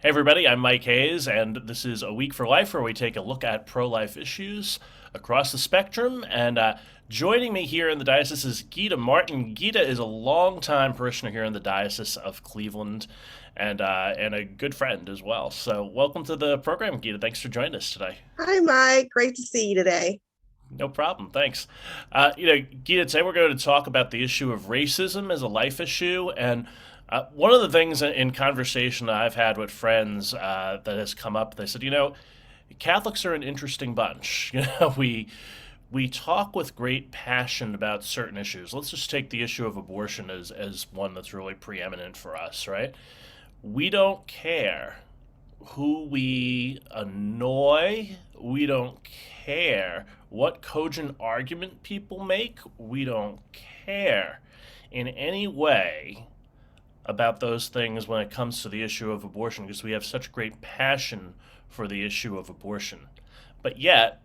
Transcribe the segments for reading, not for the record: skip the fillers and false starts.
Hey everybody, I'm Mike Hayes, and this is A Week for Life, where we take a look at pro-life issues across the spectrum. And joining me here in the diocese is Gyta Martin. Gyta is a longtime parishioner here in the Diocese of Cleveland, and a good friend as well. So welcome to the program, Gyta. Thanks for joining us today. Hi, Mike. Great to see you today. No problem. Thanks. Gita, today we're going to talk about the issue of racism as a life issue. And one of the things in conversation that I've had with friends that has come up, they said, Catholics are an interesting bunch. We talk with great passion about certain issues. Let's just take the issue of abortion as one that's really preeminent for us, right? We don't care who we annoy. We don't care what cogent argument people make. We don't care in any way about those things when it comes to the issue of abortion because we have such great passion for the issue of abortion. But yet,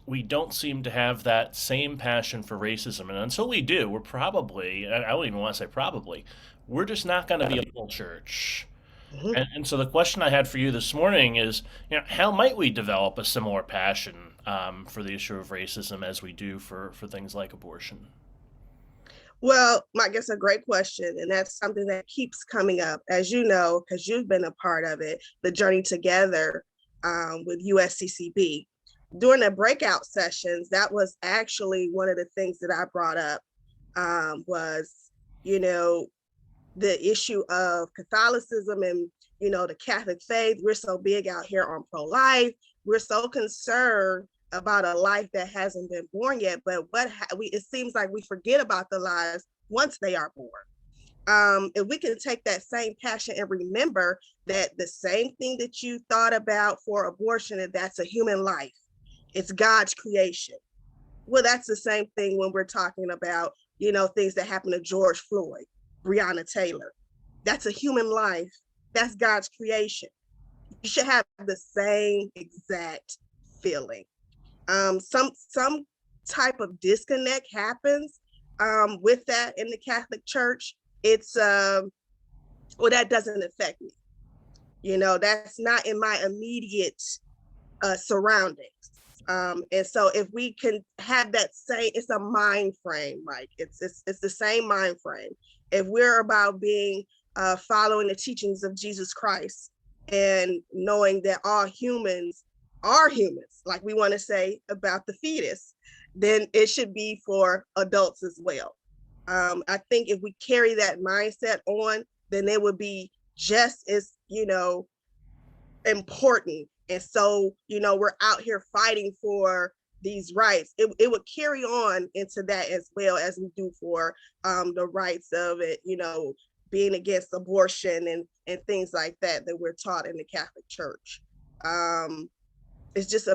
we don't seem to have that same passion for racism. And until we do, we're probably, I don't even want to say probably, we're just not going to be a full church. Mhm. And so the question I had for you this morning is, how might we develop a similar passion for the issue of racism as we do for things like abortion? Well, Mike, that's a great question. And that's something that keeps coming up, as you know, because you've been a part of it, the journey together with USCCB. During the breakout sessions, that was actually one of the things that I brought up was, you know, the issue of Catholicism and, the Catholic faith. We're so big out here on pro-life. We're so concerned about a life that hasn't been born yet. But it seems like we forget about the lives once they are born. If we can take that same passion and remember that the same thing that you thought about for abortion, that's a human life. It's God's creation. Well, that's the same thing when we're talking about, things that happened to George Floyd, Breonna Taylor. That's a human life. That's God's creation. You should have the same exact feeling. Some type of disconnect happens with that in the Catholic Church. It's well, that doesn't affect me. That's not in my immediate surroundings. And so if we can have that same, it's a mind frame, Mike. It's the same mind frame. If we're about being following the teachings of Jesus Christ and knowing that all humans are humans, like we want to say about the fetus, then it should be for adults as well. I think if we carry that mindset on, then it would be just as important. And so, we're out here fighting for these rights. It would carry on into that as well as we do for the rights of it, being against abortion and things like that we're taught in the Catholic Church. It's just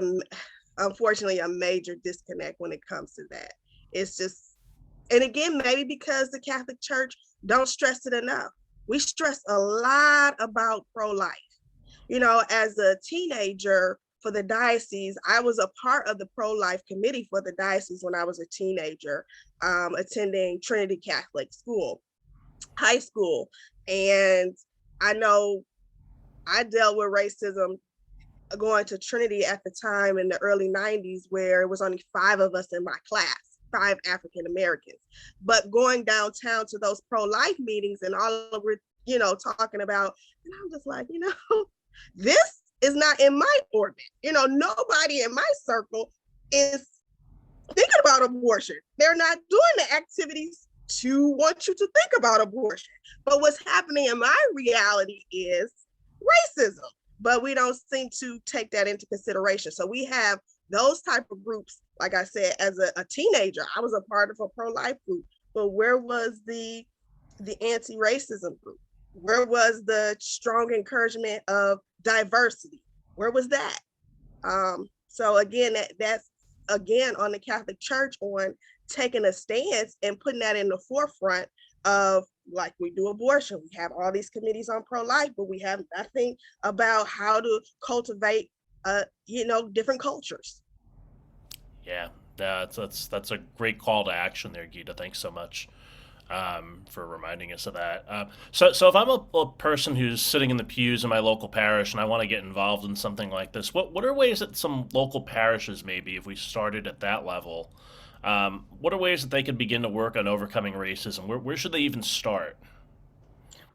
unfortunately a major disconnect when it comes to that. It's just, and again, maybe because the Catholic Church don't stress it enough. We stress a lot about pro-life. As a teenager for the diocese, I was a part of the pro-life committee for the diocese when I was a teenager, attending Trinity Catholic School, high school. And I know I dealt with racism going to Trinity at the time in the early 90s, where it was only 5 of us in my class, 5 African Americans. But going downtown to those pro-life meetings and all of we're, talking about, and I'm just like, this is not in my orbit. Nobody in my circle is thinking about abortion. They're not doing the activities to want you to think about abortion. But what's happening in my reality is racism. But we don't seem to take that into consideration. So we have those type of groups. Like I said, as a teenager, I was a part of a pro-life group. But where was the anti-racism group? Where was the strong encouragement of diversity? Where was that? So again, that's again on the Catholic Church on taking a stance and putting that in the forefront of, like we do abortion. We have all these committees on pro-life, but we have nothing about how to cultivate, different cultures. Yeah, that's a great call to action there, Gita. Thanks so much. for reminding us of that. So if I'm a person who's sitting in the pews in my local parish and I want to get involved in something like this, what are ways that some local parishes, maybe if we started at that level, what are ways that they could begin to work on overcoming racism? Where should they even start?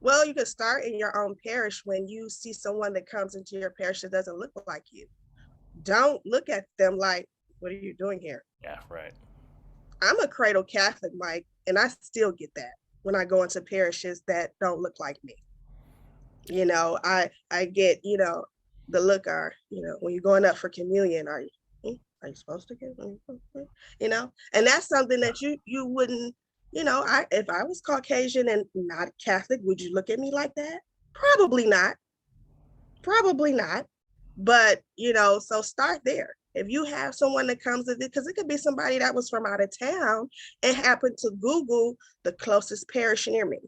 Well, you can start in your own parish. When you see someone that comes into your parish that doesn't look like you, don't look at them like, what are you doing here? Yeah, right. I'm a cradle Catholic, Mike, and I still get that when I go into parishes that don't look like me. I get, the look are, when you're going up for communion, are you supposed to get, and that's something that you wouldn't, I if I was Caucasian and not Catholic, would you look at me like that? Probably not. Probably not. But, so start there. If you have someone that comes to it, because it could be somebody that was from out of town and happened to Google the closest parish near me.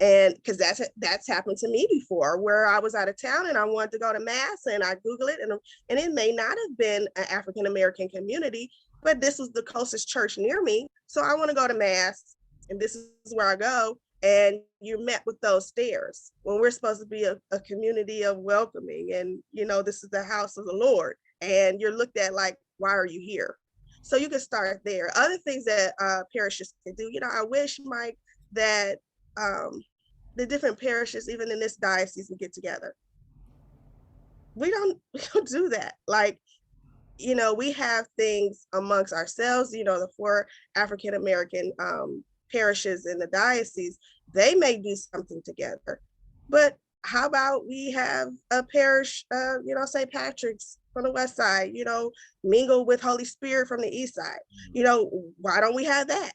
And because that's happened to me before, where I was out of town and I wanted to go to mass and I Google it, and it may not have been an African American community, but this was the closest church near me. So I want to go to mass, and this is where I go. And you're met with those stares when we're supposed to be a community of welcoming, and this is the house of the Lord, and you're looked at like, why are you here? So you can start there. Other things that parishes can do, I wish, Mike, that um, the different parishes, even in this diocese, would get together. We don't do that. Like, we have things amongst ourselves, the four African American parishes in the diocese, they may do something together. But how about we have a parish, St. Patrick's from the west side, mingle with Holy Spirit from the east side. Why don't we have that?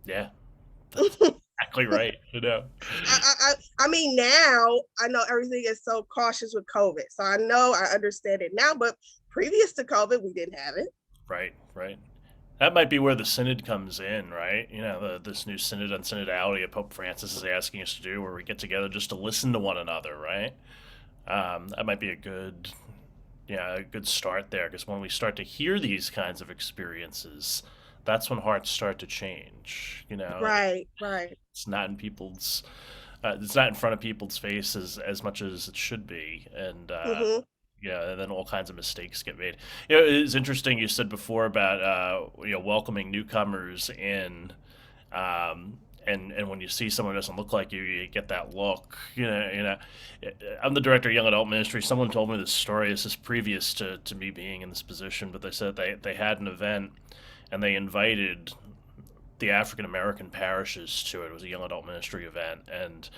Yeah, that's exactly right. I mean, now I know everything is so cautious with COVID, so I know I understand it now. But previous to COVID, we didn't have it. Right, right. That might be where the synod comes in, right? This new synod on synodality that Pope Francis is asking us to do, where we get together just to listen to one another, right? That might be a good start there, because when we start to hear these kinds of experiences, that's when hearts start to change. Right, right. It's not it's not in front of people's faces as much as it should be, and Mm-hmm. yeah, and then all kinds of mistakes get made. It's interesting you said before about welcoming newcomers in, and when you see someone who doesn't look like you get that look. I'm the director of young adult ministry. Someone told me this story. This is previous to me being in this position, but they said they had an event and they invited the African American parishes to it. It was a young adult ministry event,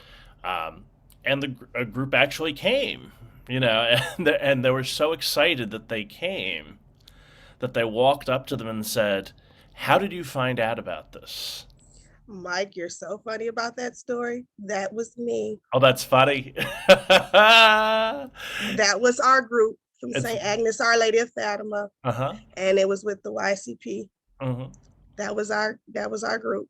um, and a group actually came. And they were so excited that they came that they walked up to them and said, "How did you find out about this?" Mike, you're so funny about that story. That was me. Oh, that's funny. That was our group from It's St. Agnes, Our Lady of Fatima, uh-huh. and it was with the YCP. Hmm. That was our group.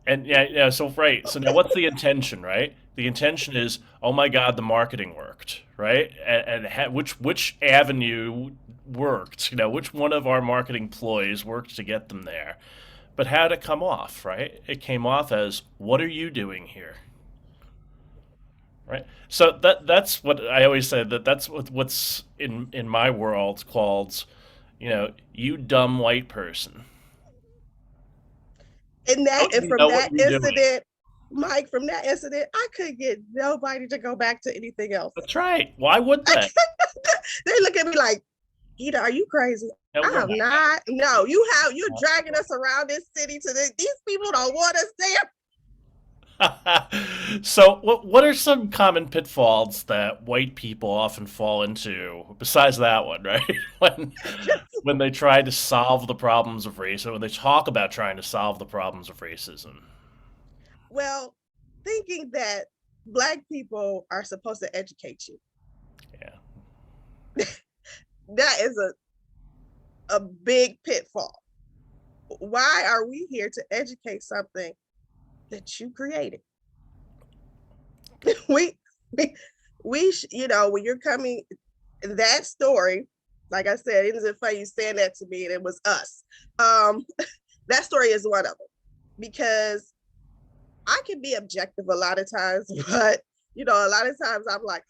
And yeah, yeah. So right. So now, what's the intention, right? The intention is, oh my God, the marketing worked, right? Which avenue worked? Which one of our marketing ploys worked to get them there? But how did it come off, right? It came off as, "What are you doing here?" Right? So that's what I always say, that's what's in my world called, you dumb white person. And that Don't and you from know what that you're doing? incident, Mike, from that incident, I couldn't get nobody to go back to anything else. That's right. Why would they? They look at me like, Gyta, are you crazy? No, I we're am not. No, you're dragging us around this city these people don't want us there. not. So, what are some common pitfalls that white people often fall into besides that one, right? When they try to solve the problems of racism, when they talk about trying to solve the problems of racism. Well, thinking that Black people are supposed to educate you. Yeah. That is a big pitfall. Why are we here to educate something that you created? we when you're coming, that story, like I said, it isn't funny you saying that to me, and it was us. That story is one of them. because I can be objective a lot of times, but a lot of times I'm like,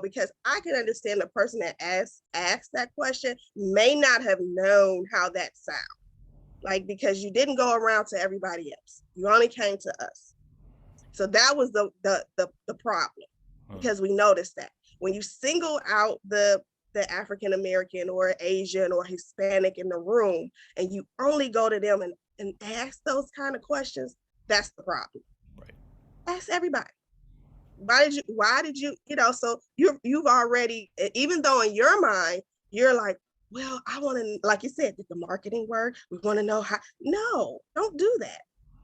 because I can understand the person that asked that question may not have known how that sounds. Like, because you didn't go around to everybody else. You only came to us. So that was the problem, because we noticed that when you single out the African American or Asian or Hispanic in the room and you only go to them and ask those kind of questions, that's the problem. Right. Ask everybody. Why did you, so you've already, even though in your mind you're like, well, I want to, like you said, did the marketing work? We want to know how. No, don't do that.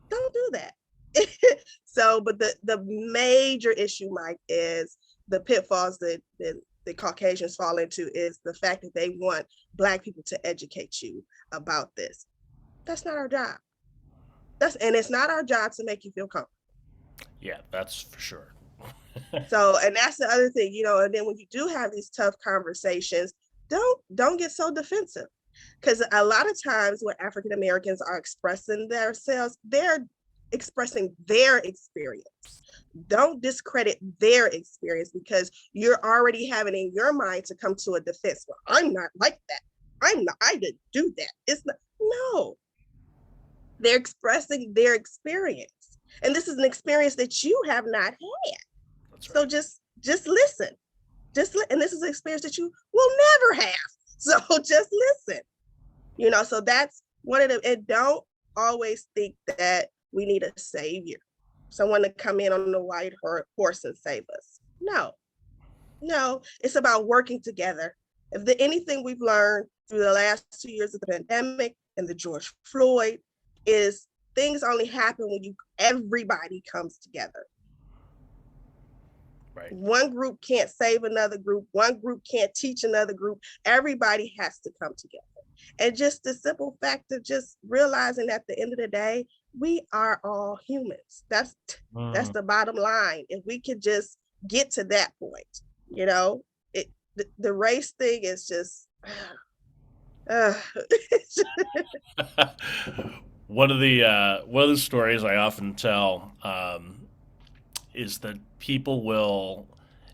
Don't do that. So, but the major issue, Mike, is the pitfalls that the Caucasians fall into is the fact that they want Black people to educate you about this. That's not our job. And it's not our job to make you feel comfortable. Yeah, that's for sure. So, and that's the other thing, and then when you do have these tough conversations, don't get so defensive. Because a lot of times when African Americans are expressing themselves, they're expressing their experience. Don't discredit their experience because you're already having in your mind to come to a defense. Well, I'm not like that. I didn't do that. It's not, no. They're expressing their experience. And this is an experience that you have not had. That's So right. just listen. And this is an experience that you will never have. So just listen. So that's one of the, and don't always think that we need a savior, someone to come in on the white horse and save us. No, it's about working together. If anything we've learned through the last 2 years of the pandemic and the George Floyd is things only happen when everybody comes together. Right. One group can't save another group. One group can't teach another group. Everybody has to come together. And just the simple fact of just realizing at the end of the day, we are all humans. That's the bottom line. If we could just get to that point, the race thing is just One of the stories I often tell is that people will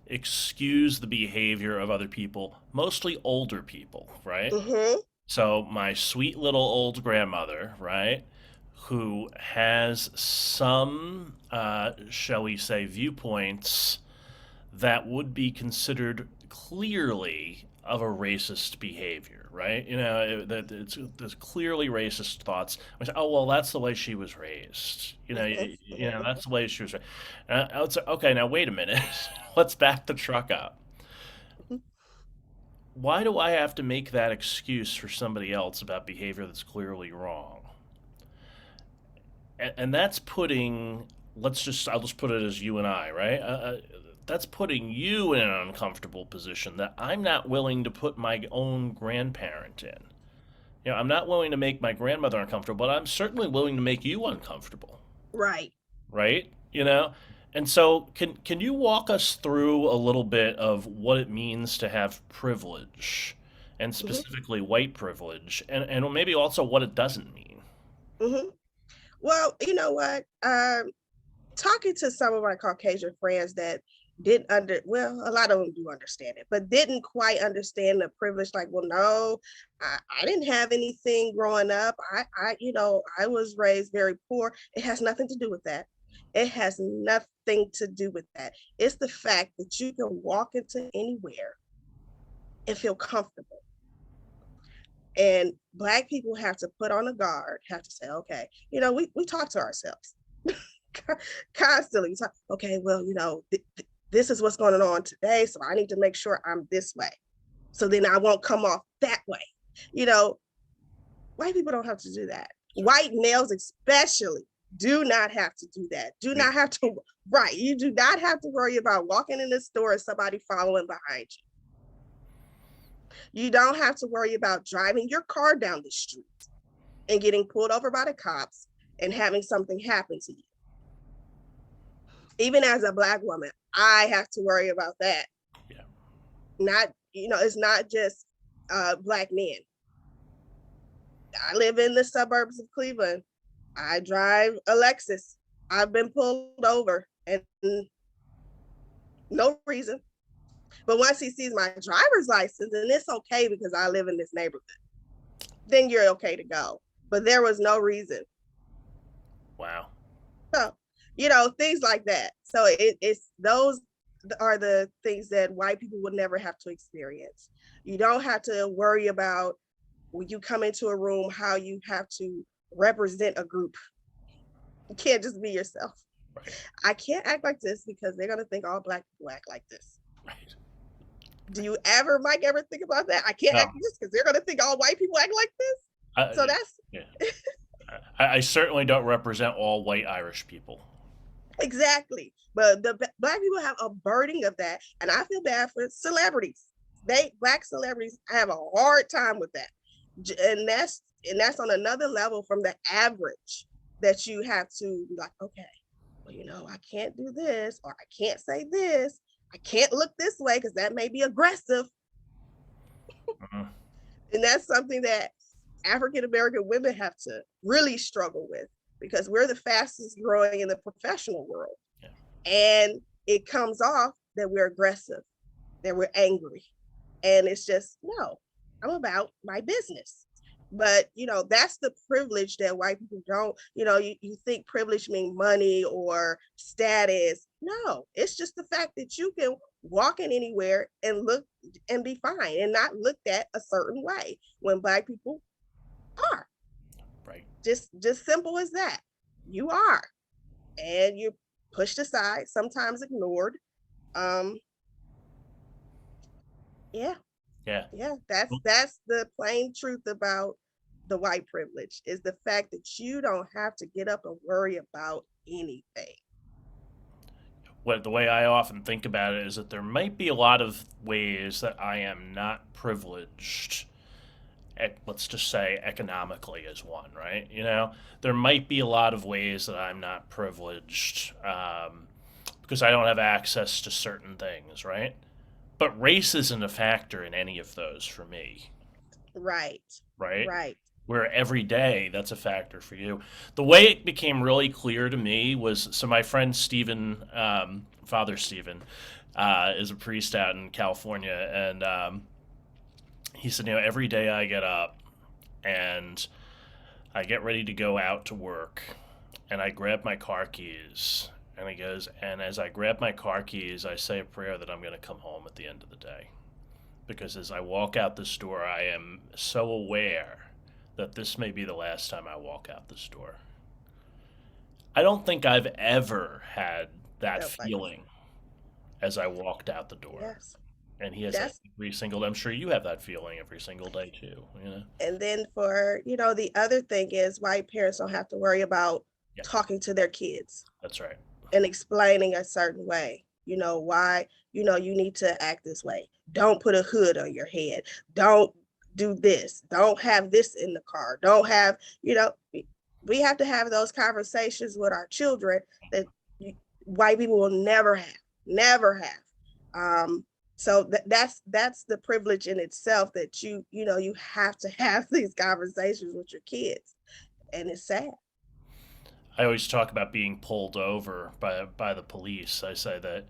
excuse the behavior of other people, mostly older people, right? mm-hmm. So my sweet little old grandmother, right, who has some, shall we say, viewpoints that would be considered clearly of a racist behavior, right? That there's clearly racist thoughts. We say, oh well, that's the way she was raised. That's the way she was raised. I would say, okay, now wait a minute, let's back the truck up. Why do I have to make that excuse for somebody else about behavior that's clearly wrong? And that's putting, I'll just put it as you and I, right? That's putting you in an uncomfortable position that I'm not willing to put my own grandparent in. I'm not willing to make my grandmother uncomfortable, but I'm certainly willing to make you uncomfortable, Right. right? And so can you walk us through a little bit of what it means to have privilege, and Mm-hmm. specifically white privilege, and maybe also what it doesn't mean? Mm-hmm. Well, you know what? Talking to some of my Caucasian friends that didn't well, a lot of them do understand it, but didn't quite understand the privilege. Like, well, no, I didn't have anything growing up. I was raised very poor. It has nothing to do with that. It has nothing to do with that. It's the fact that you can walk into anywhere and feel comfortable. And Black people have to put on a guard, have to say, okay, we talk to ourselves constantly. Okay, well, this is what's going on today, so I need to make sure I'm this way, so then I won't come off that way. You know, White people don't have to do that. White males, especially, do not have to do that. Do not have to. Right, you do not have to worry about walking in the store and somebody following behind you. You don't have to worry about driving your car down the street and getting pulled over by the cops and having something happen to you. Even as a Black woman, I have to worry about that. Yeah. It's not just Black men. I live in the suburbs of Cleveland. I drive a Lexus. I've been pulled over and no reason. But once he sees my driver's license, and it's okay because I live in this neighborhood, then you're okay to go. But there was no reason. Wow. So, things like that. So it's those are the things that white people would never have to experience. You don't have to worry about when you come into a room how you have to represent a group. You can't just be yourself. Right. I can't act like this because they're gonna think all black people act like this. Right. Do you ever, Mike, ever think about that? I can't No. act like this because they're gonna think all white people act like this. So that's Yeah. I certainly don't represent all white Irish people. exactly. But the black people have a burden of that, and I feel bad for celebrities. Black celebrities have a hard time with that, and that's on another level from the average that you have to be like, okay, well, I can't do this, or I can't say this, I can't look this way because that may be aggressive. Mm-hmm. And that's something that African American women have to really struggle with because we're the fastest growing in the professional world. Yeah. And it comes off that we're aggressive, that we're angry. And it's just, no, I'm about my business. But, that's the privilege that white people don't, you think privilege means money or status. No, it's just the fact that you can walk in anywhere and look and be fine and not looked at a certain way when black people are. Right. Just simple as that. You are. And you're pushed aside, sometimes ignored. Um, yeah. Yeah. Yeah, that's the plain truth about the white privilege is the fact that you don't have to get up and worry about anything. The way I often think about it is that there might be a lot of ways that I am not privileged. Let's just say economically is one, right? There might be a lot of ways that I'm not privileged because I don't have access to certain things, right? But race isn't a factor in any of those for me, Right. right? Right. Where every day that's a factor for you. The way it became really clear to me was so my friend Stephen, Father Stephen, is a priest out in California, and he said, every day I get up and I get ready to go out to work, and I grab my car keys. And he goes, and as I grab my car keys, I say a prayer that I'm going to come home at the end of the day. Because as I walk out this door, I am so aware that this may be the last time I walk out this door. I don't think I've ever had that Felt like feeling as I walked out the door. yes. And he has that That's every single day. I'm sure you have that feeling every single day too. and then for, the other thing is white parents don't have to worry about Yeah, talking to their kids that's right. and explaining a certain way. Why, you need to act this way. Don't put a hood on your head. Don't do this. Don't have this in the car. Don't have, we have to have those conversations with our children that white people will never have, never have. So that's the privilege in itself that you have to have these conversations with your kids, and it's sad. I always talk about being pulled over by the police. I say that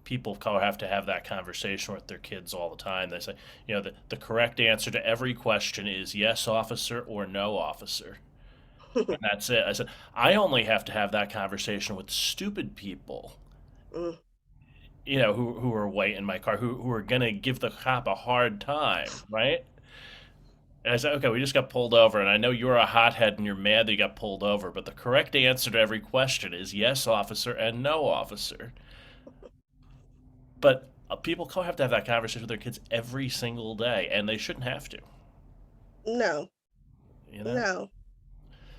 people of color have to have that conversation with their kids all the time. They say the correct answer to every question is yes, officer, or no, officer, and that's it. I said I only have to have that conversation with stupid people, Mm, who are white in my car, who are gonna give the cop a hard time, right? And I said, okay, we just got pulled over, and I know you're a hothead and you're mad that you got pulled over, but the correct answer to every question is yes, officer, and no, officer. But people have to have that conversation with their kids every single day, and they shouldn't have to. no, You know?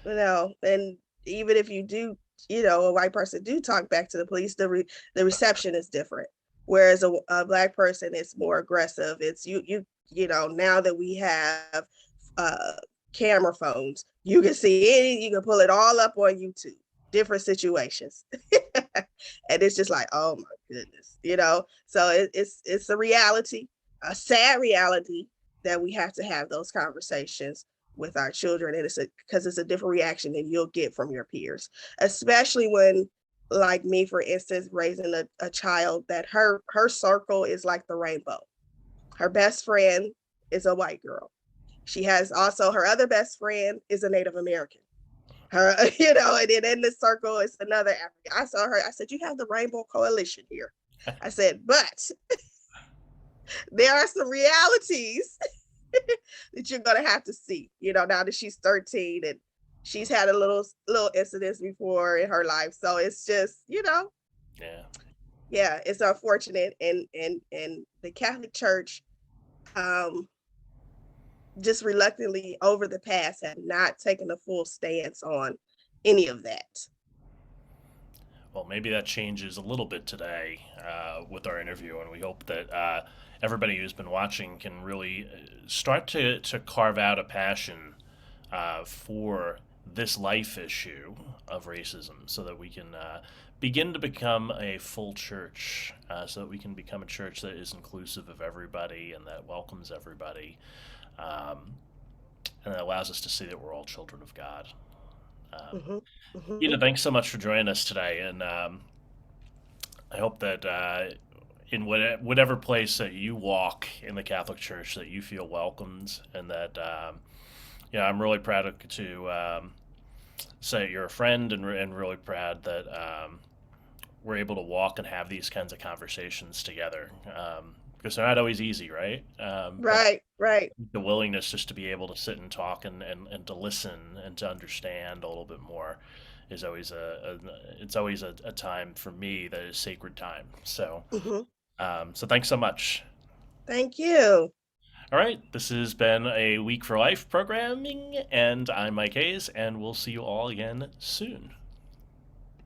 no, no. And even if you do, a white person do talk back to the police, the reception is different. Whereas a black person is more aggressive. It's now that we have uh, camera phones, you can see you can pull it all up on YouTube, different situations. And it's just like, oh my goodness. So it's a reality, a sad reality that we have to have those conversations with our children, and it's a different reaction than you'll get from your peers, especially when, like me, for instance, raising a child that her circle is like the rainbow. Her best friend is a white girl. She has also her other best friend is a Native American. Her, and then in the circle is another African. I saw her. I said, "You have the Rainbow Coalition here." I said, "But there are some realities that you're gonna have to see. Now that she's 13 and she's had a little incidents before in her life, so it's just, Yeah. yeah, it's unfortunate, and the Catholic Church, um, just reluctantly over the past have not taken a full stance on any of that. Well, maybe that changes a little bit today with our interview, and we hope that everybody who's been watching can really start to carve out a passion for this life issue of racism so that we can begin to become a full church, so that we can become a church that is inclusive of everybody and that welcomes everybody, um, and that allows us to see that we're all children of God. Um, Hmm. Hmm. Gina, thanks so much for joining us today, and I hope that in whatever place that you walk in the Catholic Church, that you feel welcomed, and that I'm really proud to say you're a friend, and really proud that we're able to walk and have these kinds of conversations together. Because they're not always easy, right? But Right, right. the willingness just to be able to sit and talk and to listen and to understand a little bit more is always it's always a time for me that is sacred time. So Hmm. so thanks so much. Thank you. All right, this has been a Week for Life programming, and I'm Mike Hayes, and we'll see you all again soon.